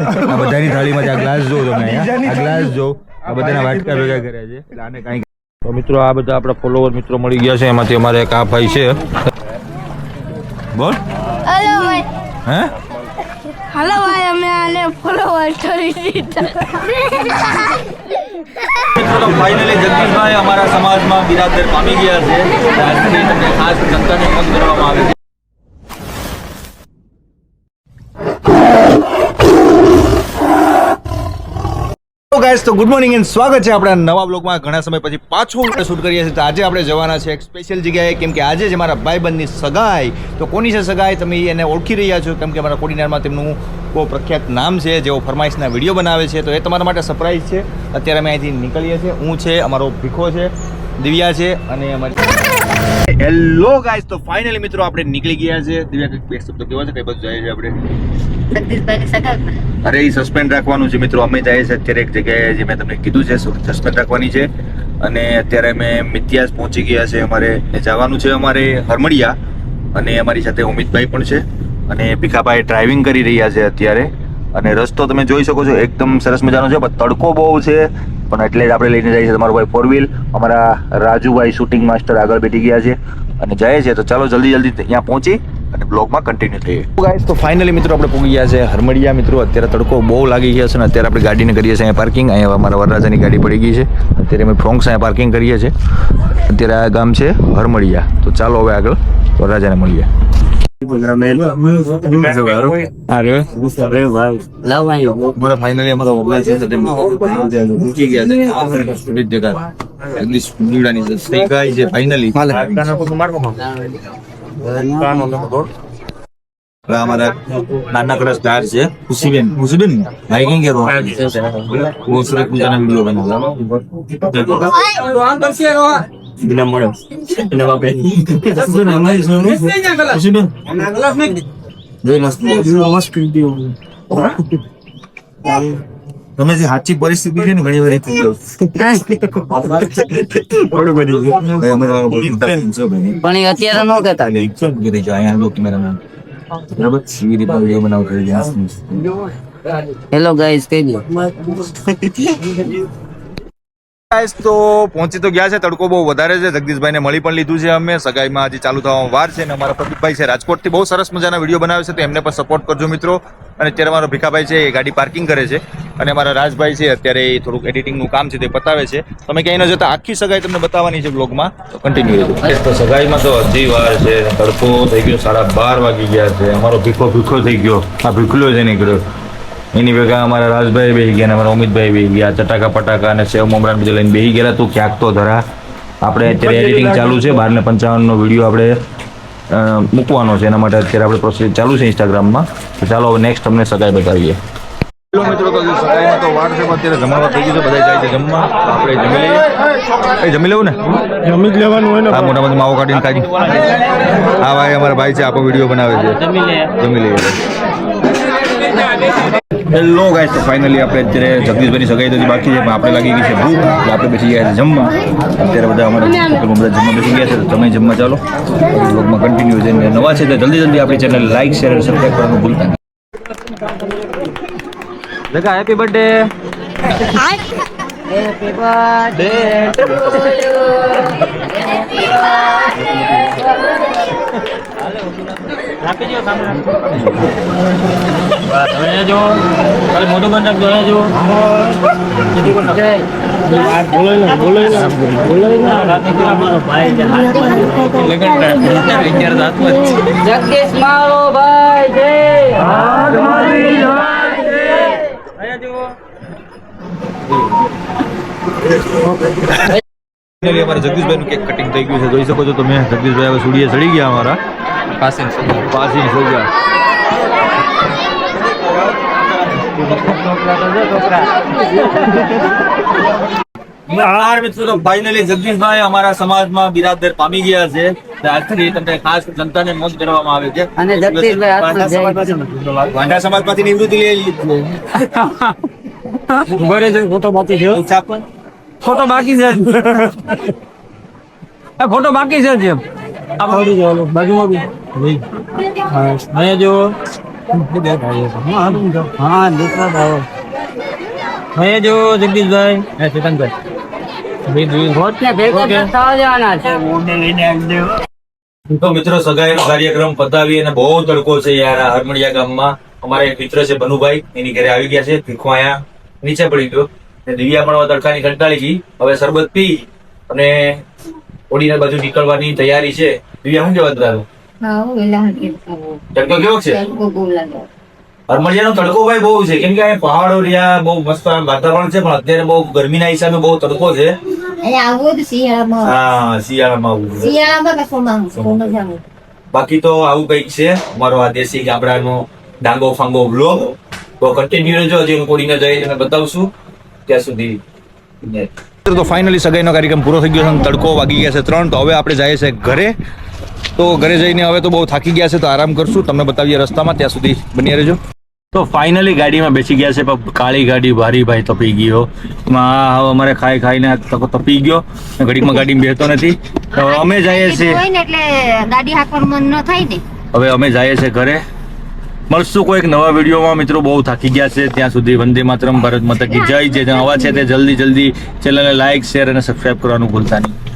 આ બધાની થાળીમાં આ ગ્લાસ જો તમે અહીંયા આ ગ્લાસ જો આ બધાના વાટકા ભેગા કર્યા છે એટલે આને કાંઈ તો મિત્રો આ બધા આપણા ફોલોવર મિત્રો મળી ગયા છે એમાંથી અમારે એક આ ભાઈ છે બોલ હેલો ભાઈ હે હેલો ભાઈ અમે આને ફોલોવર કરી દીધા મિત્રો ફાઇનલી જગદીશભાઈ અમારા સમાજમાં બિરાદર પામી ગયા છે આજથી તમને ખાસ જનતાને મત કરવામાં આવે છે ગાઈસ તો ગુડ મોર્નિંગ એન્ડ સ્વાગત છે આપણા નવા બ્લોગમાં ઘણા સમય પછી પાછો શૂટ કરીએ છીએ તો આજે આપણે જવાના છે એક સ્પેશિયલ જગ્યાએ કેમ કે આજે જ મારા ભાઈબંધની સગાઈ તો કોની છે સગાઈ તમે એને ઓળખી રહ્યા છો કેમ કે અમારા કોડીનારમાં તેમનું બહુ પ્રખ્યાત નામ છે જેઓ ફરમાઈશના વિડીયો બનાવે છે તો એ તમારા માટે સરપ્રાઈઝ છે અત્યારે અમે અહીંથી નીકળીએ છીએ હું છે અમારો ભીખો છે દિવ્યા છે અને અમારી હેલો ગાઈસ તો ફાઇનલી મિત્રો આપણે નીકળી ગયા છે દિવ્યા કંઈક બે શબ્દો કેવા છે કઈ બાજુ જાય છે આપણે અરે એ સસ્પેન્ડ રાખવાનું છે મિત્રો અમે જાય છે અત્યારે એક જગ્યાએ જે મેં તમને કીધું છે સસ્પેન્ડ રાખવાની છે અને અત્યારે અમે મિત્યાસ પહોંચી ગયા છે અમારે જવાનું છે અમારે હરમડિયા અને અમારી સાથે ઉમિતભાઈ પણ છે અને ભીખાભાઈ ડ્રાઇવિંગ કરી રહ્યા છે અત્યારે અને રસ્તો તમે જોઈ શકો છો એકદમ સરસ મજાનો છે પણ તડકો બહુ છે પણ એટલે જ આપણે લઈને જઈએ છીએ તમારો ભાઈ 4 વ્હીલ અમારા રાજુભાઈ શૂટિંગ માસ્ટર આગળ બેઠી ગયા છે અને જાય છે તો ચાલો જલ્દી ત્યાં પહોંચી અને બ્લોગમાં કન્ટિન્યુ થઈએ ગાઈસ તો ફાઇનલી મિત્રો આપણે પહોંચી ગયા છે હરમડિયા મિત્રો અત્યારે તડકો બહુ લાગી ગયા છે અને અત્યારે આપણે ગાડીને કરીએ છીએ અહીંયા પાર્કિંગ અહીંયા અમારા વરરાજાની ગાડી પડી ગઈ છે અત્યારે અમે ફ્રોન્ક્સ અહીંયા પાર્કિંગ કરીએ છીએ અત્યારે આ ગામ છે હરમડિયા તો ચાલો હવે આગળ વરરાજાને મળીએ ફાઇનલી અમારો મૂકી ગયા છે ફાઇનલી हमारा नानकड़ा स्टार છે ખુશીબેન ભાઈ કેમ કે વો સુરત પૂજાના વિડિયો બનાવવા બિના મળે એને બાપે ખુશીબેન જોઈ મસ્ત વિડિયો તમે જે સાચી પરિસ્થિતિ છે ને ઘણી વાર થઈ ગયો થોડું બધી પણ અત્યારે નો કહેતા અહીંયા લોકો કેમેરામેન બરાબર સીવી રીતે વિડિયો બનાવતો હોય હેલો ગાઈસ કહી દો ગાઈસ તો પહોંચી તો ગયા છે તડકો બહુ વધારે છે જગદીશભાઈને મળી પણ લીધું છે અમે સગાઈમાં હજી ચાલુ થવામાં વાર છે અને અમારા પ્રદીપભાઈ છે રાજકોટથી બહુ સરસ મજાના વિડીયો બનાવે છે તો એમને પણ સપોર્ટ કરજો મિત્રો અને અત્યારે મારો ભીખાભાઈ છે એ ગાડી પાર્કિંગ કરે છે અને અમારા રાજભાઈ છે અત્યારે થોડુંક એડિટિંગનું કામ છે તે પતાવે છે તમે ક્યાંય ન જતા આખી સગાઈ તમને બતાવવાની છે બ્લોગમાં તો કન્ટિન્યુ રહેજો તો સગાઈમાં તો હજી વાર છે તડકો થઈ ગયો 12:30 વાગી ગયા છે અમારો ભીખો થઈ ગયો આ ભીખલો છે નીકળ્યો એની ભેગા અમારા રાજભાઈ બેસી ગયા અમારા ઉમિતભાઈ બેસી ગયા ચટાકા પટાકા અને સેવ મમરાન બધું લઈને બેસી ગયેલા તું ક્યાંક તો ધરા આપણે અત્યારે એડિટિંગ ચાલુ છે 12:55 વિડીયો આપણે મૂકવાનો છે એના માટે અત્યારે આપણે પ્રોસેસ ચાલુ છે ઇન્સ્ટાગ્રામમાં તો ચાલો હવે નેક્સ્ટ તમને સગાઈ બતાવીએ હેલો મિત્રો તો સગાઈમાં તો વાર છે અત્યારે જમવા થઈ ગયું છે બધા જાય છે જમવા આપણે જમી લઈએ જમી લેવું ને જમી જ લેવાનું હોય ને આ મોટામાંથી માવો કાઢીને ખાઈ આ ભાઈ અમારા ભાઈ છે આપણો વિડીયો બનાવે છે જમી લઈએ હેલો ગાઈસ તો ફાઇનલી આપણે અત્યારે જગદીશભાઈની સગાઈ તો બાકી છે પણ આપણે લાગી ગઈ છે ભૂખ એટલે આપણે બેસી ગયા છે જમવા અત્યારે બધા અમારા બધા જમવા બેસી ગયા છે તો તમે જમવા ચાલો બ્લોગમાં કન્ટિન્યુ છે નવા છે તો જલ્દી આપણી ચેનલ લાઈક શેર અને સબસ્ક્રાઈબ કરવાનું ભૂલતા નહીં લગા happy birthday happy birthday to you આપી દો સામે તમે જો કાલે મોટું બંધ રાખજો જો બોલો રાતે અમારો ભાઈ છે જગદીશ મારો ભાઈ છે હાથ મારી ભાઈ છે અમારા જગદીશભાઈનું કેક કટિંગ થઈ ગયું છે જોઈ શકો છો તમે જગદીશભાઈ હવે સુડીએ ચડી ગયા અમારા પાસી થઈ ગયા મિત્રો ફાઇનલી જગદીશભાઈ અમારા સમાજમાં બિરાદર પામી ગયા છે આજથી તમને ખાસ જનતાને મોજ કરવામાં આવે છે અને જગદીશભાઈ વાંઢા સમાજમાંથી નિવૃત્તિ લઈ લીધી ફોટો બાકી છે ફોટો બાકી છે ફોટો બાકી છે જેમ બાજુમાં અહીંયા જો હા દીકરા આવો હવે જો જગદીશભાઈ હે ચેતનભાઈ તો મિત્રો સગાઈનો કાર્યક્રમ પતાવી અને બહુ તડકો છે યાર આ હરમડિયા ગામમાં. અમારા એક મિત્ર છે બનુભાઈ, એની ઘરે આવી ગયા છે. ભીખો અહીંયા નીચે પડી ગયો ને દિવ્યા પણ તડકાની કંટાળી ગઈ. હવે શરબત પી અને ઓડીના બાજુ નીકળવાની તૈયારી છે. દિવ્યા શું કહેવા તારું? તડકો કેવો છે? હરમડિયાનો તડકો ભાઈ બહુ છે, કેમ કે અહીંયા પહાડો રહ્યા, બહુ મસ્ત વાતાવરણ છે, પણ અત્યારે બહુ ગરમીના હિસાબે બહુ તડકો છે. હા, શિયાળામાં બાકી તો આવું કઈક છે અમારો આ દેશી ગામડાનો ડાંગો ફાંગો વ્લોગ. તો કન્ટિન્યુ રહેજો, હજી હું કોડીને જઈ અને બતાવશું ત્યાં સુધી. તો ફાઇનલી સગાઈનો કાર્યક્રમ પૂરો થઈ ગયો છે. તડકો વાગી ગયા છે 3. તો હવે આપણે જઈએ છીએ ઘરે. તો ઘરે જઈને હવે તો બહુ થાકી ગયા છે, તો આરામ કરશું. તમને બતાવીએ રસ્તામાં, ત્યાં સુધી બની રહેજો. તો ફાઇનલી ગાડીમાં બેસી ગયા છે, પણ કાળી ગાડી ભારી ભાઈ તપી ગયો. હવે અમારે ખાઈ ખાઈને તપી ગયો, ઘડીકમાં ગાડીમાં બેસતો નથી. તો અમે જઈએ છીએ, એટલે ગાડી હાંકવાનું મન ન થાય ને. હવે અમે જઈએ છીએ ઘરે. મળશું કોઈક નવા વિડીયોમાં. મિત્રો બહુ થાકી ગયા છે, ત્યાં સુધી વંદે માતરમ, ભારત માતા કી જય. જે નવા છે તે જલ્દી ચેનલને લાઈક, શેર અને સબસ્ક્રાઇબ કરવાનું ભૂલતા નહીં.